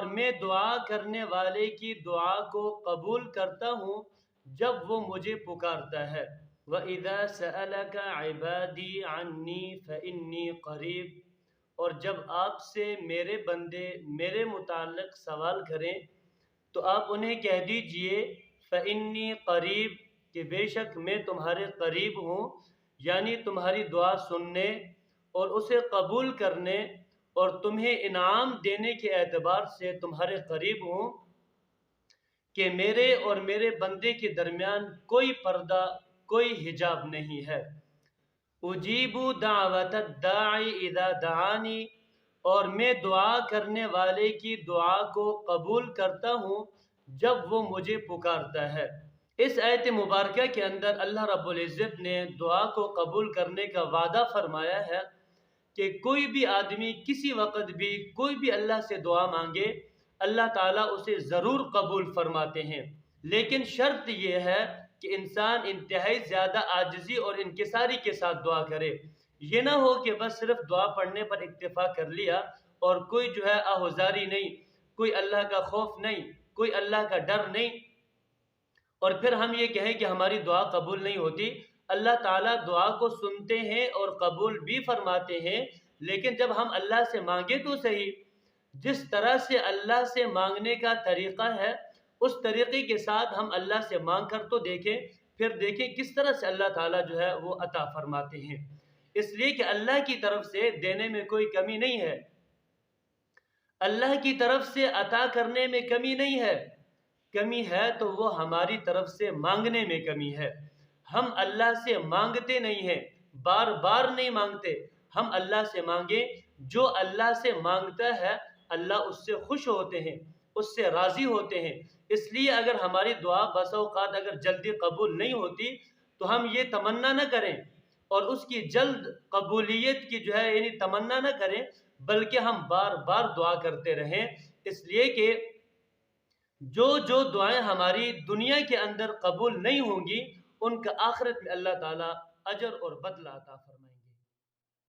اور میں دعا کرنے والے کی دعا کو قبول کرتا ہوں جب وہ مجھے پکارتا ہے۔ وَإِذَا سَأَلَكَ عِبَادِي عَنِّي فَإِنِّي قَرِيبٌ، اور جب آپ سے میرے بندے میرے متعلق سوال کریں تو آپ انہیں کہہ دیجئے فَإِنِّي قریب، کہ بے شک میں تمہارے قریب ہوں، یعنی تمہاری دعا سننے اور اسے قبول کرنے اور تمہیں انعام دینے کے اعتبار سے تمہارے قریب ہوں، کہ میرے اور میرے بندے کے درمیان کوئی پردہ، کوئی حجاب نہیں ہے۔ اجیب دعوت الداعی اذا دعانی، اور میں دعا کرنے والے کی دعا کو قبول کرتا ہوں جب وہ مجھے پکارتا ہے۔ اس آیت مبارکہ کے اندر اللہ رب العزت نے دعا کو قبول کرنے کا وعدہ فرمایا ہے کہ کوئی بھی آدمی کسی وقت بھی کوئی بھی اللہ سے دعا مانگے، اللہ تعالیٰ اسے ضرور قبول فرماتے ہیں، لیکن شرط یہ ہے کہ انسان انتہائی زیادہ عاجزی اور انکساری کے ساتھ دعا کرے۔ یہ نہ ہو کہ بس صرف دعا پڑھنے پر اکتفا کر لیا اور کوئی جو ہے آہوزاری نہیں، کوئی اللہ کا خوف نہیں، کوئی اللہ کا ڈر نہیں، اور پھر ہم یہ کہیں کہ ہماری دعا قبول نہیں ہوتی۔ اللہ تعالیٰ دعا کو سنتے ہیں اور قبول بھی فرماتے ہیں، لیکن جب ہم اللہ سے مانگے تو صحیح، جس طرح سے اللہ سے مانگنے کا طریقہ ہے اس طریقے کے ساتھ ہم اللہ سے مانگ کر تو دیکھیں، پھر دیکھیں کس طرح سے اللہ تعالیٰ جو ہے وہ عطا فرماتے ہیں۔ اس لیے کہ اللہ کی طرف سے دینے میں کوئی کمی نہیں ہے، اللہ کی طرف سے عطا کرنے میں کمی نہیں ہے، کمی ہے تو وہ ہماری طرف سے مانگنے میں کمی ہے۔ ہم اللہ سے مانگتے نہیں ہیں، بار بار نہیں مانگتے، ہم اللہ سے مانگیں، جو اللہ سے مانگتا ہے اللہ اس سے خوش ہوتے ہیں، اس سے راضی ہوتے ہیں۔ اس لیے اگر ہماری دعا بسا اوقات اگر جلدی قبول نہیں ہوتی تو ہم یہ تمنا نہ کریں اور اس کی جلد قبولیت کی جو ہے یعنی تمنا نہ کریں، بلکہ ہم بار بار دعا کرتے رہیں، اس لیے کہ جو دعائیں ہماری دنیا کے اندر قبول نہیں ہوں گی ان کا آخرت میں اللہ تعالیٰ اجر اور بدلہ عطا فرمائے۔